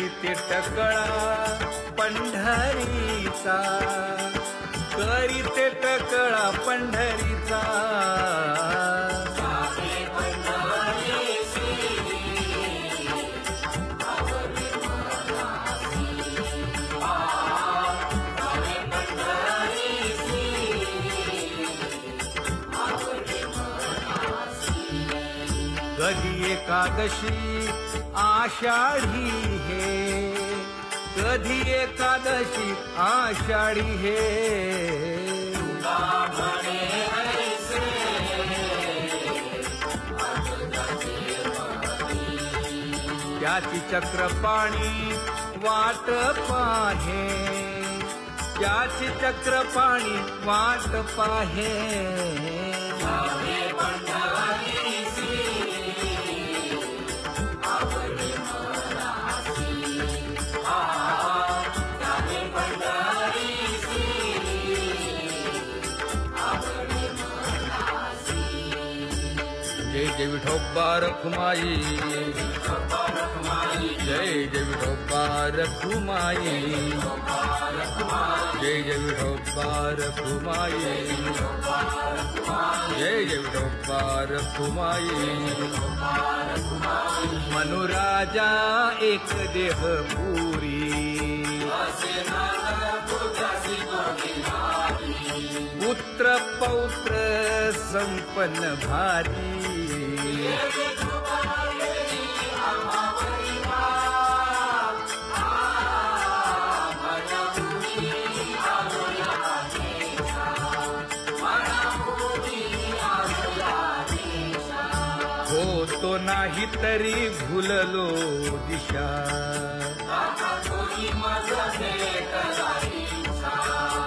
करीते टकळा पंढरीचा, करीते टकळा पंढरीचा। कधी एकादशी आषाढी हे, कधी एकादशी आषाढी हे। त्याची चक्रपाणी वाट पाहे, त्याची चक्रपाणी वाट पाहे। जय जय विठोबा रखुमाई, जय जय विठोबा रखुमाई, जय जय विठोबा रखुमाई, जय जय विठोबा रखुमाई। मनुराजा एक देह पुरी, पुत्र पौत्र संपन्न भारी। हो तो नाही तरी भुललो दिशा,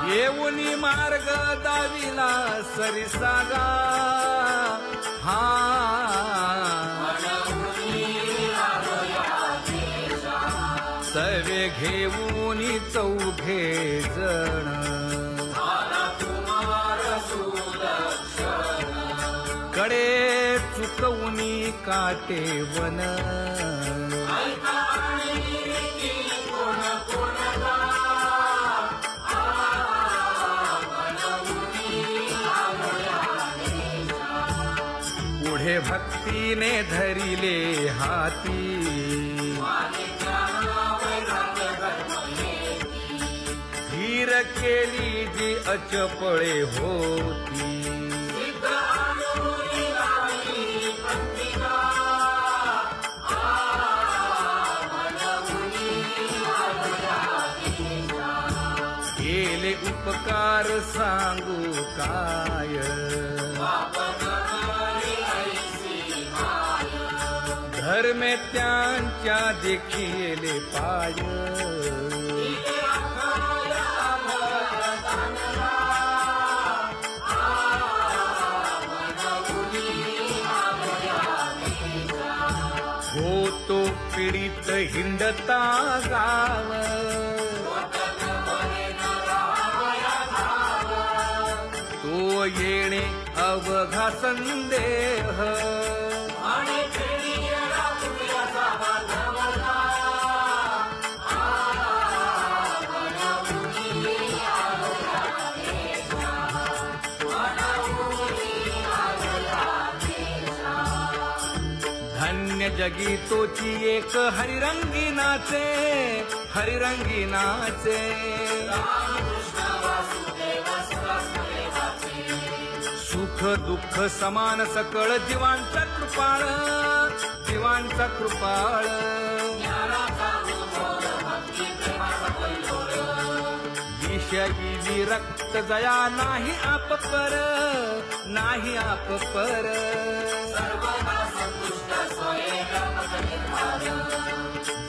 येऊनी मार्ग दाविला सरिसागा। हा सवे घेऊनी चौघे जण, कडे चुकवूनी काटे वन। पुढे भक्तीने धरिले हाती, धीर केली जी अचपळे होती। केले उपकार सांगू काय, धर्मे त्यांच्या देखिले पाय। होतो पीडित हिंडता गाव, तो येणे अवघा संदेह। धन्य जगी तोची एक हरिरंगी नाचे, हरिरंगी नाचे। सुख दुःख समान सकळ जीवांचा कृपाळ, जीवांचा कृपाळ। विषयी विरक्त जया नाही आप पर, नाही आप पर।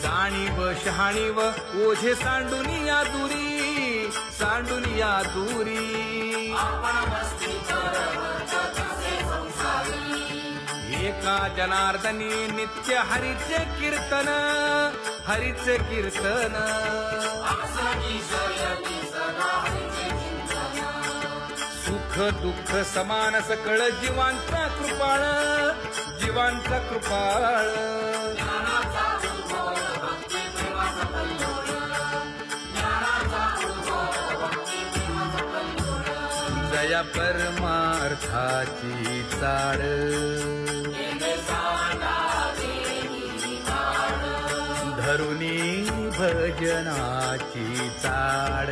जाणीव शहाणीव ओझे सांडुनिया दुरी, सांडुनिया दुरी। एका जनार्दनी नित्य हरीचे कीर्तन, हरीचे कीर्तन। सुख दुःख समान सकळ जीवांचा कृपाळ, जीवांचा कृपाळ। परमार्थाची चाड धरुनी भजनाची चाड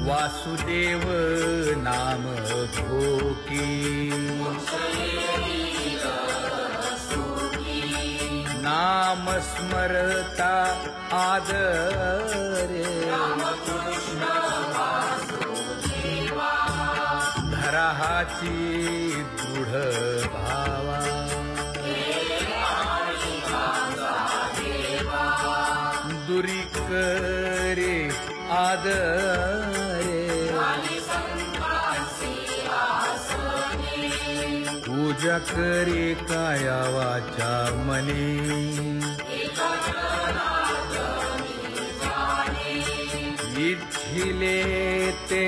वासुदेव नाम घोकी नाम स्मरता आदरे धराहाची दृढ भावा दुरी करे आदरे पूजा करे काया वाचा मने इच्छिले ते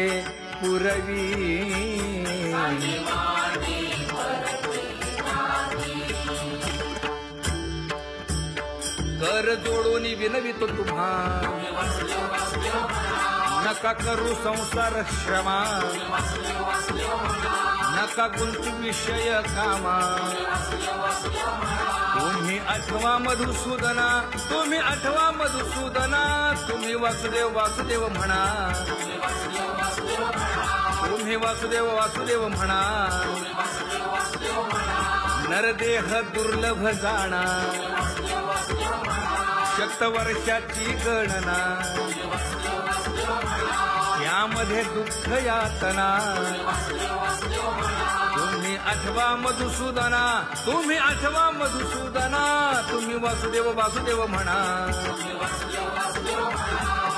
पुरवी कर जोडून विनवितो तुम्हा नका करू संसार श्रमा नका गुंतू विषय कामा तुम्ही आठवा मधुसूदना तुम्ही आठवा मधुसूदना तुम्ही वासुदेव वासुदेव म्हणा तुम्ही वासुदेव वासुदेव म्हणा नरदेह दुर्लभ जाणा शतवर्षाची गणना यामध्ये दुःख यातना तुम्ही आठवा मधुसूदना तुम्ही आठवा मधुसूदना तुम्ही वासुदेव वासुदेव म्हणा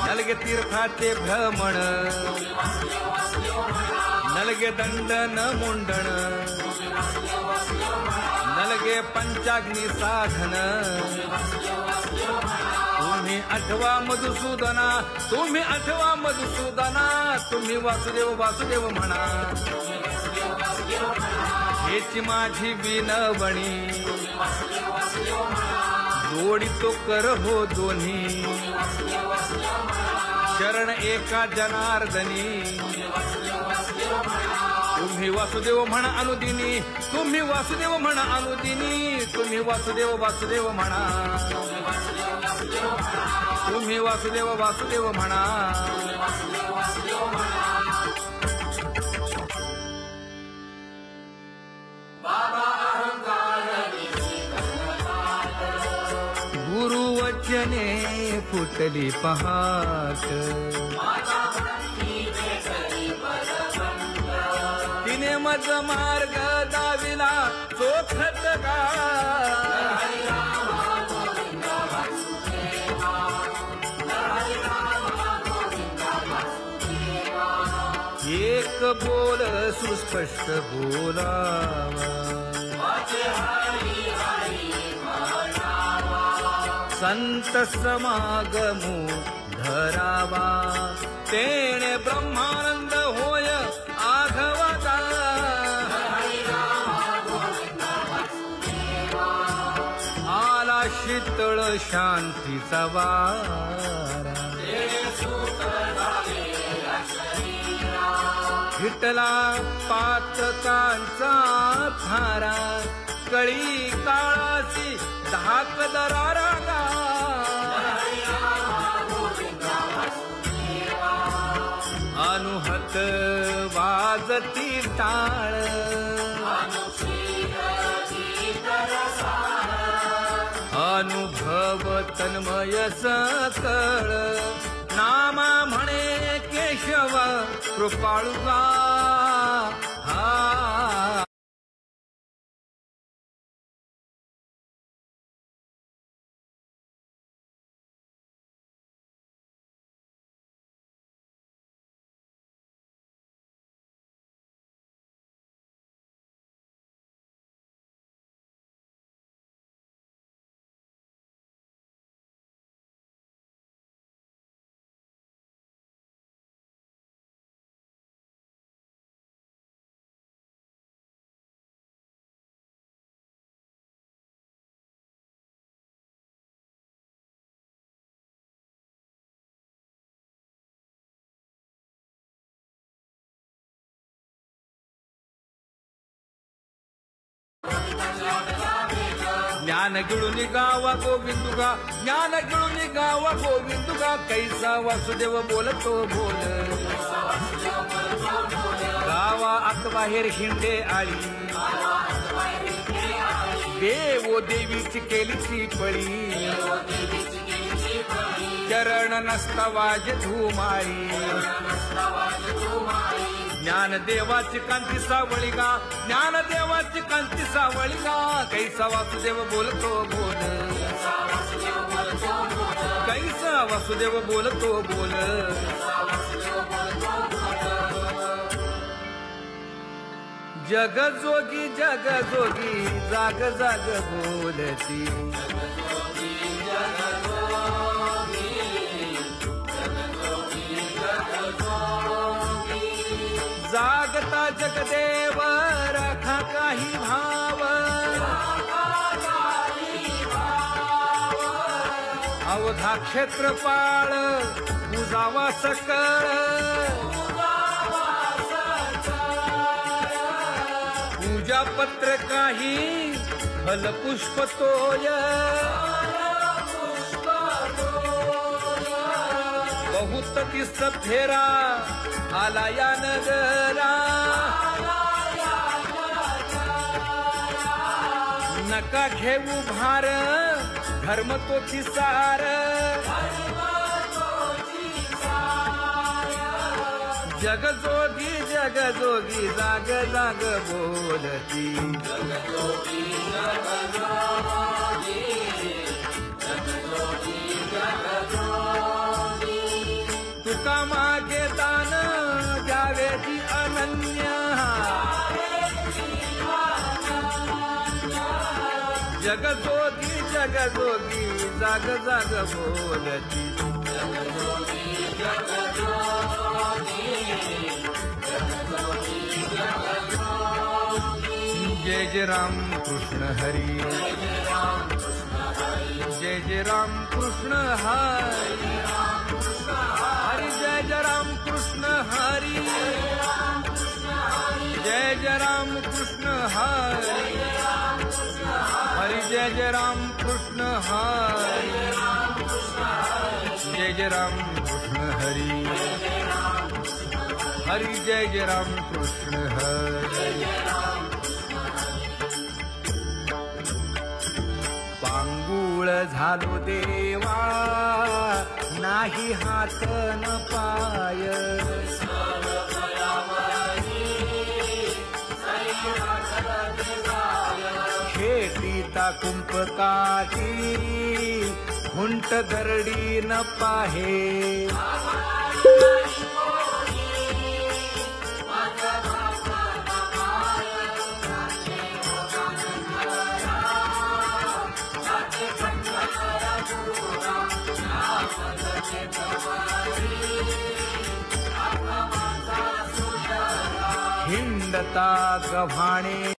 नलगे तीर्थाचे भ्रमण नलगे दंडन मुंडण नलगे पंचाग्नी साधन तुम्ही आठवा मधुसूदना तुम्ही आठवा मधुसूदना तुम्ही वासुदेव वासुदेव म्हणा हेची माझी विनवणी जोडितो कर हो दोन्ही शरण एका जनार्दनी तुम्ही वासुदेव म्हणा अनुदिनी तुम्ही वासुदेव म्हणा अनुदिनी तुम्ही वासुदेव वासुदेव म्हणा तुम्ही वासुदेव वासुदेव म्हणा गुरुवचने फुटली पहाट तिने मज मार्ग दाविला चोखत गा एक बोल सुस्पष्ट बोलावा संत समागमू धरावा तेणे ब्रह्मानंद होय आघवता आला शीतळ शांतीचा वारा हिटला पातकांचा थारा कळी काळाची धाक दरारा अनुहत वाजती टाळ अनुभव तन्मय सकळ नामा म्हणे केशव कृपाळुगा ज्ञान गिळून गावा गोविंदुगा, ज्ञान गिळून गावा गोविंदुगा, कैसा वासुदेव बोलतो बोल, गावा आत बाहेर हिंडे आळी, देवो देवीची केलीची पळी, चरण नसता वाज धुमाळी, ज्ञानदेवाची कांती सावळी गा, ज्ञानदेवाची कांती सावळी गा, कैसा वासुदेव बोलतो बोल, कैसा वासुदेव बोलतो बोल, जग जोगी जाग जाग बोलती, जागता जगदेव राखा काही भाव, अवधा क्षेत्रपाळ पूजावा सकळ, पूजा पत्र काही फल पुष्प तोय, बहुत दिस फेरा आला या नगरा, नका घेऊ भार धर्म तो सार, जग जोगी जाग जाग बोलती, तुका मागे दान द्यावे ती अनन्य, जग जोगी जाग जाग बोलती, जय जय राम कृष्ण हरी, जय जय राम कृष्ण हरी, हरि जय जय राम कृष्ण हरी, जय जय राम कृष्ण हरी, हरि जय जय राम कृष्ण हरी, जय जय राम कृष्ण हरी, हरि जय जय राम कृष्ण हरी, पांगुळ झालो देवा नाही हात न पाय, खेटीता कुंपकाठी हुंट दरडी न पाहे, हिंडता गव्हाणे